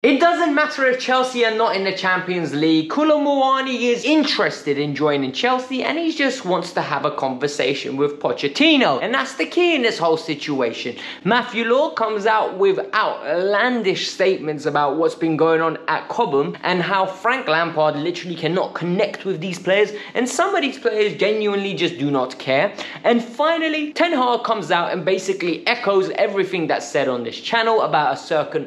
It doesn't matter if Chelsea are not in the Champions League, Kolo Muani is interested in joining Chelsea and he just wants to have a conversation with Pochettino. And that's the key in this whole situation. Matthew Law comes out with outlandish statements about what's been going on at Cobham and how Frank Lampard literally cannot connect with these players, and some of these players genuinely just do not care. And finally, Ten Hag comes out and basically echoes everything that's said on this channel about a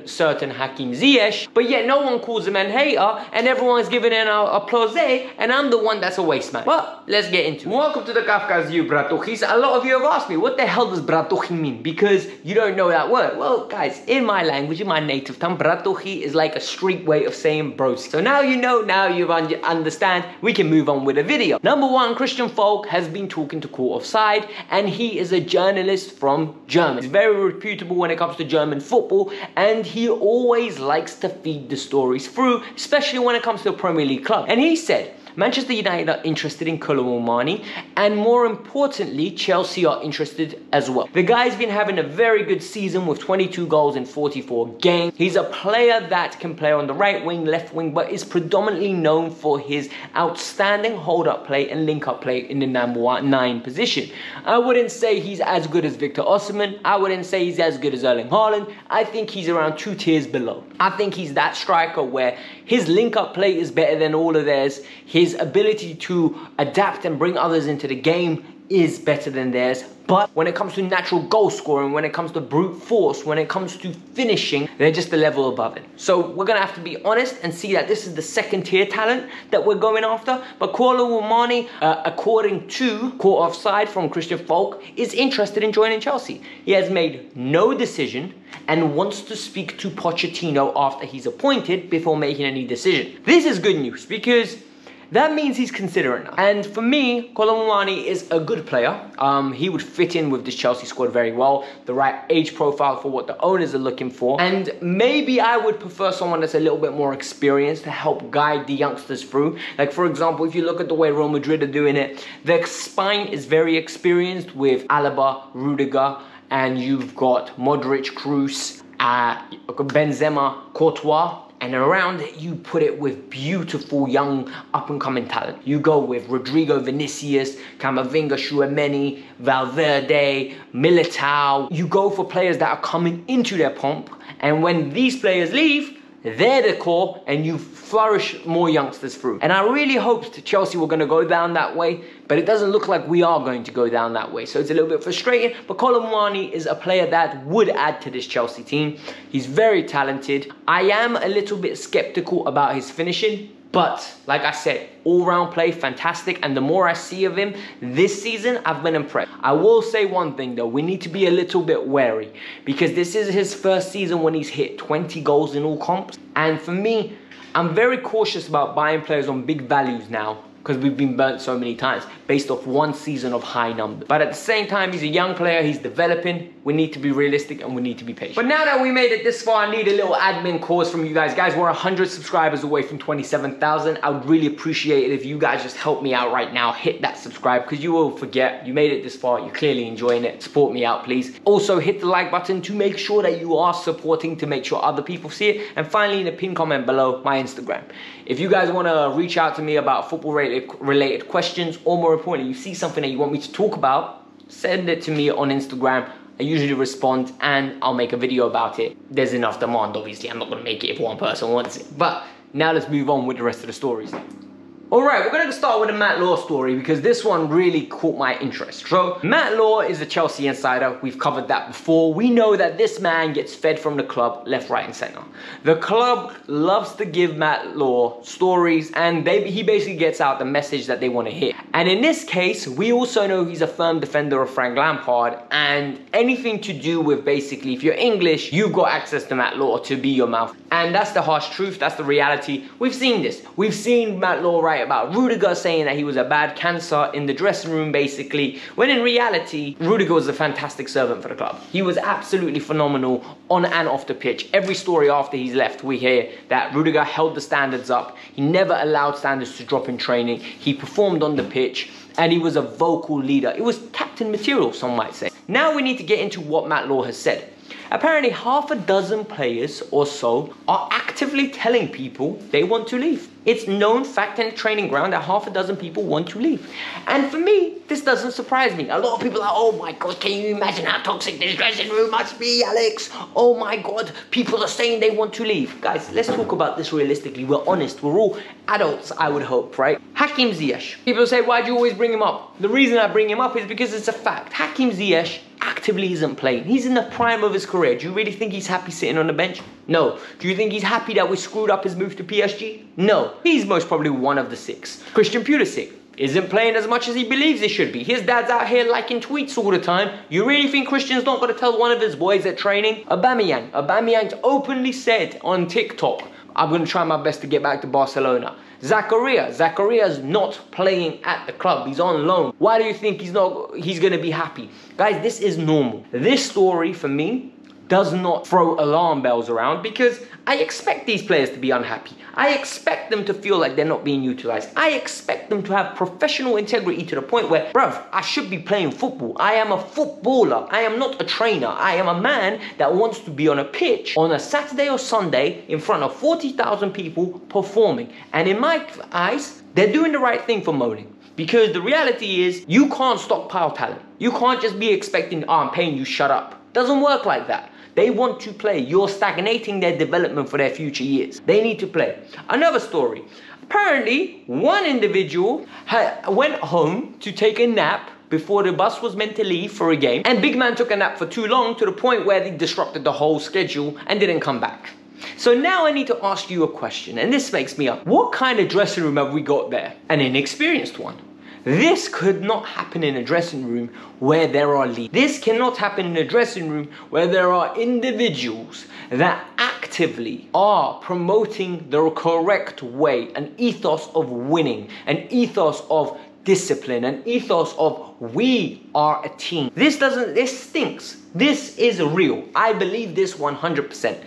certain Hakim Ziyech. But yet no one calls him a hater and everyone's giving an applause, and I'm the one that's a waste man. Well, let's get into it. Welcome to the Kavkas View, bratuchis. A lot of you have asked me, what the hell does bratuchi mean? Because you don't know that word. Well, guys, in my language, in my native tongue, bratuchi is like a street way of saying broski. So now you know, now you understand, we can move on with the video. Number one, Christian Falk has been talking to Court Offside, and he is a journalist from Germany. He's very reputable when it comes to German football, and he always likes to feed the stories through, especially when it comes to a Premier League club. And he said, Manchester United are interested in Kolo Muani, and more importantly, Chelsea are interested as well. The guy's been having a very good season with 22 goals in 44 games. He's a player that can play on the right wing, left wing, but is predominantly known for his outstanding hold-up play and link-up play in the number 9 position. I wouldn't say he's as good as Victor Osimhen. I wouldn't say he's as good as Erling Haaland. I think he's around 2 tiers below. I think he's that striker where his link-up play is better than all of theirs. His ability to adapt and bring others into the game is better than theirs. But when it comes to natural goal scoring, when it comes to brute force, when it comes to finishing, they're just a level above it. So we're going to have to be honest and see that this is the second tier talent that we're going after. But Kolo Muani, according to Court Offside from Christian Falk, is interested in joining Chelsea. He has made no decision and wants to speak to Pochettino after he's appointed before making any decision. This is good news because that means he's considering it. And for me, Kolo Muani is a good player. He would fit in with this Chelsea squad very well. The right age profile for what the owners are looking for. And maybe I would prefer someone that's a little bit more experienced to help guide the youngsters through. Like, for example, if you look at the way Real Madrid are doing it, their spine is very experienced with Alaba, Rudiger, and you've got Modric, Kroos, Benzema, Courtois. And around it, you put it with beautiful young up-and-coming talent. You go with Rodrigo, Vinicius, Camavinga, Tchouaméni, Valverde, Militao. You go for players that are coming into their pomp. And when these players leave, they're the core, and you flourish more youngsters through. And I really hoped Chelsea were going to go down that way, but it doesn't look like we are going to go down that way. So it's a little bit frustrating, but Kolo Muani is a player that would add to this Chelsea team. He's very talented. I am a little bit skeptical about his finishing, but like I said, all-round play, fantastic. And the more I see of him this season, I've been impressed. I will say one thing though, we need to be a little bit wary because this is his first season when he's hit 20 goals in all comps. And for me, I'm very cautious about buying players on big values now because we've been burnt so many times based off one season of high numbers. But at the same time, he's a young player, he's developing. We need to be realistic and we need to be patient. But now that we made it this far, I need a little admin course from you guys. Guys, we're 100 subscribers away from 27,000. I would really appreciate it if you guys just help me out right now. Hit that subscribe because you will forget. You made it this far, you're clearly enjoying it. Support me out, please. Also, hit the like button to make sure that you are supporting, to make sure other people see it. And finally, in the pinned comment below, my Instagram. If you guys want to reach out to me about football-related questions, or more importantly, you see something that you want me to talk about, send it to me on Instagram. I usually respond and I'll make a video about it. There's enough demand, obviously. I'm not going to make it if one person wants it. But now let's move on with the rest of the stories. Alright, we're going to start with a Matt Law story because this one really caught my interest. So, Matt Law is a Chelsea insider. We've covered that before. We know that this man gets fed from the club left, right and centre. The club loves to give Matt Law stories and he basically gets out the message that they want to hear. And in this case, we also know he's a firm defender of Frank Lampard, and anything to do with basically, if you're English, you've got access to Matt Law to be your mouth. And that's the harsh truth, that's the reality. We've seen this. We've seen Matt Law write about Rudiger saying that he was a bad cancer in the dressing room basically, when in reality, Rudiger was a fantastic servant for the club. He was absolutely phenomenal on and off the pitch. Every story after he's left, we hear that Rudiger held the standards up. He never allowed standards to drop in training. He performed on the pitch and he was a vocal leader. It was captain material, some might say. Now we need to get into what Matt Law has said. Apparently half a dozen players or so are actively telling people they want to leave. It's known fact in the training ground that half a dozen people want to leave. And for me, this doesn't surprise me. A lot of people are, oh my God, can you imagine how toxic this dressing room must be, Alex? Oh my God, people are saying they want to leave. Guys, let's talk about this realistically. We're honest, we're all adults, I would hope, right? Hakim Ziyech. People say, why do you always bring him up? The reason I bring him up is because it's a fact. Hakim Ziyech actively isn't playing. He's in the prime of his career. Do you really think he's happy sitting on the bench? No. Do you think he's happy that we screwed up his move to PSG? No. He's most probably one of the 6. Christian Pulisic isn't playing as much as he believes he should be. His dad's out here liking tweets all the time. You really think Christian's not going to tell one of his boys at training? Aubameyang's openly said on TikTok, I'm going to try my best to get back to Barcelona. Zacharia's not playing at the club. He's on loan. Why do you think he's going to be happy? Guys, this is normal. This story for me does not throw alarm bells around because I expect these players to be unhappy. I expect them to feel like they're not being utilized. I expect them to have professional integrity to the point where, bruv, I should be playing football. I am a footballer. I am not a trainer. I am a man that wants to be on a pitch on a Saturday or Sunday in front of 40,000 people performing. And in my eyes, they're doing the right thing for moaning. Because the reality is, you can't stockpile talent. You can't just be expecting, oh, I'm paying you, shut up. Doesn't work like that. They want to play. You're stagnating their development for their future years. They need to play. Another story. Apparently, one individual went home to take a nap before the bus was meant to leave for a game. And big man took a nap for too long to the point where they disrupted the whole schedule and didn't come back. So now I need to ask you a question. And this makes me up. What kind of dressing room have we got there? An inexperienced one. This could not happen in a dressing room where there are leaders. This cannot happen in a dressing room where there are individuals that actively are promoting the correct way, an ethos of winning, an ethos of discipline, an ethos of we are a team. This stinks. This is real. I believe this 100%.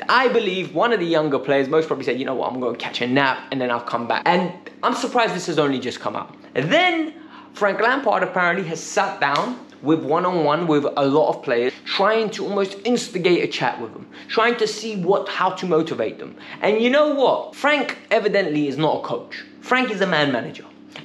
I believe one of the younger players most probably said, you know what, I'm going to catch a nap and then I'll come back. And I'm surprised this has only just come out. And then Frank Lampard apparently has sat down with one-on-one with a lot of players, trying to almost instigate a chat with them, trying to see how to motivate them. And you know what? Frank evidently is not a coach. Frank is a man manager.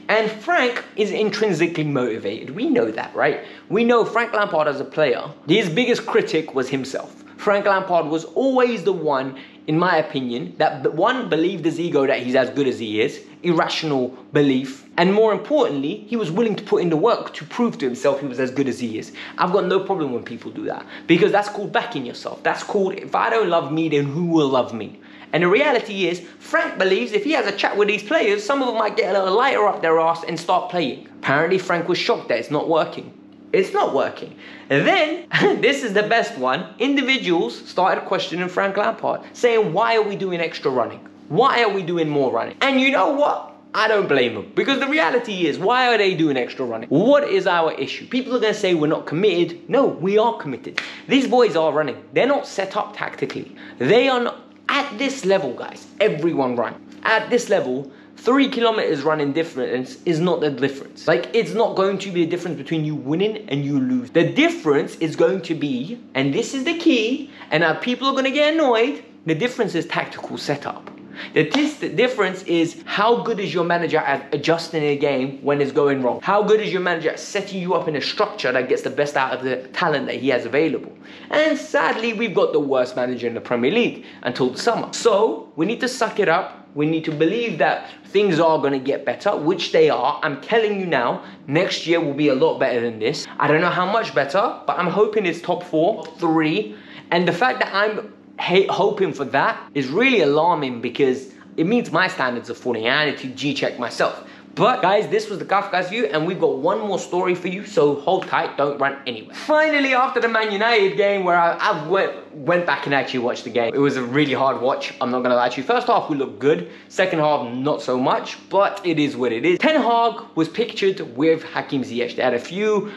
And Frank is intrinsically motivated. We know that, right? We know Frank Lampard as a player, his biggest critic was himself. Frank Lampard was always the one, in my opinion, that one, believed his ego that he's as good as he is, irrational belief, and more importantly, he was willing to put in the work to prove to himself he was as good as he is. I've got no problem when people do that, because that's called backing yourself. That's called, if I don't love me, then who will love me? And the reality is, Frank believes if he has a chat with these players, some of them might get a little lighter up their ass and start playing. Apparently, Frank was shocked that it's not working. It's not working. And then, this is the best one, individuals started questioning Frank Lampard, saying, why are we doing extra running? Why are we doing more running? And you know what? I don't blame them. Because the reality is, why are they doing extra running? What is our issue? People are going to say we're not committed. No, we are committed. These boys are running. They're not set up tactically. They are not, at this level, guys, everyone run. At this level, 3 kilometers running difference is not the difference. Like, it's not going to be a difference between you winning and you lose. The difference is going to be, and this is the key, and now people are going to get annoyed, the difference is tactical setup. The difference is how good is your manager at adjusting a game when it's going wrong? How good is your manager at setting you up in a structure that gets the best out of the talent that he has available? And sadly, we've got the worst manager in the Premier League until the summer. So we need to suck it up. We need to believe that things are going to get better, which they are. I'm telling you now, next year will be a lot better than this. I don't know how much better, but I'm hoping it's top 4, 3. And the fact that I'm hoping for that is really alarming because it means my standards are falling. I need to G-check myself. But guys, this was the Kavkas View, and we've got one more story for you, so hold tight, don't run anywhere. Finally, after the Man United game, where I went back and actually watched the game, it was a really hard watch, I'm not gonna lie to you. First half, we looked good. Second half, not so much, but it is what it is. Ten Hag was pictured with Hakim Ziyech. They had a few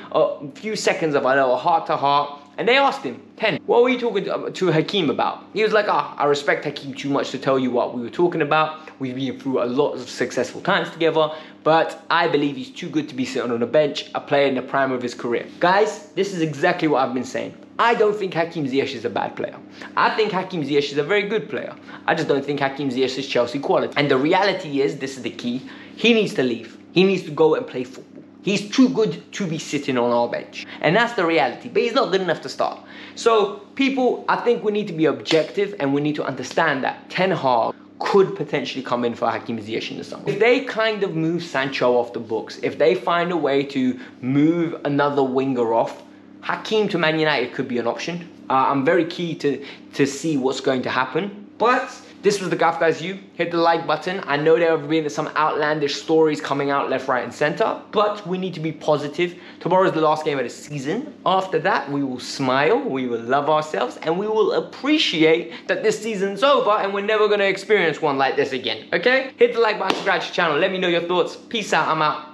seconds of a little heart-to-heart, and they asked him, Ten, what were you talking to Hakim about? He was like, I respect Hakim too much to tell you what we were talking about. We've been through a lot of successful times together, but I believe he's too good to be sitting on the bench, a player in the prime of his career. Guys, this is exactly what I've been saying. I don't think Hakim Ziyech is a bad player. I think Hakim Ziyech is a very good player. I just don't think Hakim Ziyech is Chelsea quality. And the reality is, this is the key, he needs to leave. He needs to go and play football. He's too good to be sitting on our bench. And that's the reality. But he's not good enough to start. So, people, I think we need to be objective and we need to understand that Ten Hag could potentially come in for Hakim Ziyech in the summer. If they kind of move Sancho off the books, if they find a way to move another winger off, Hakim to Man United could be an option. I'm very keen to see what's going to happen. But this was the Kavkas View. Hit the like button. I know there have been some outlandish stories coming out left, right and center, but we need to be positive. Tomorrow is the last game of the season. After that, we will smile, we will love ourselves, and we will appreciate that this season's over and we're never going to experience one like this again, okay? Hit the like button, subscribe to the channel. Let me know your thoughts. Peace out. I'm out.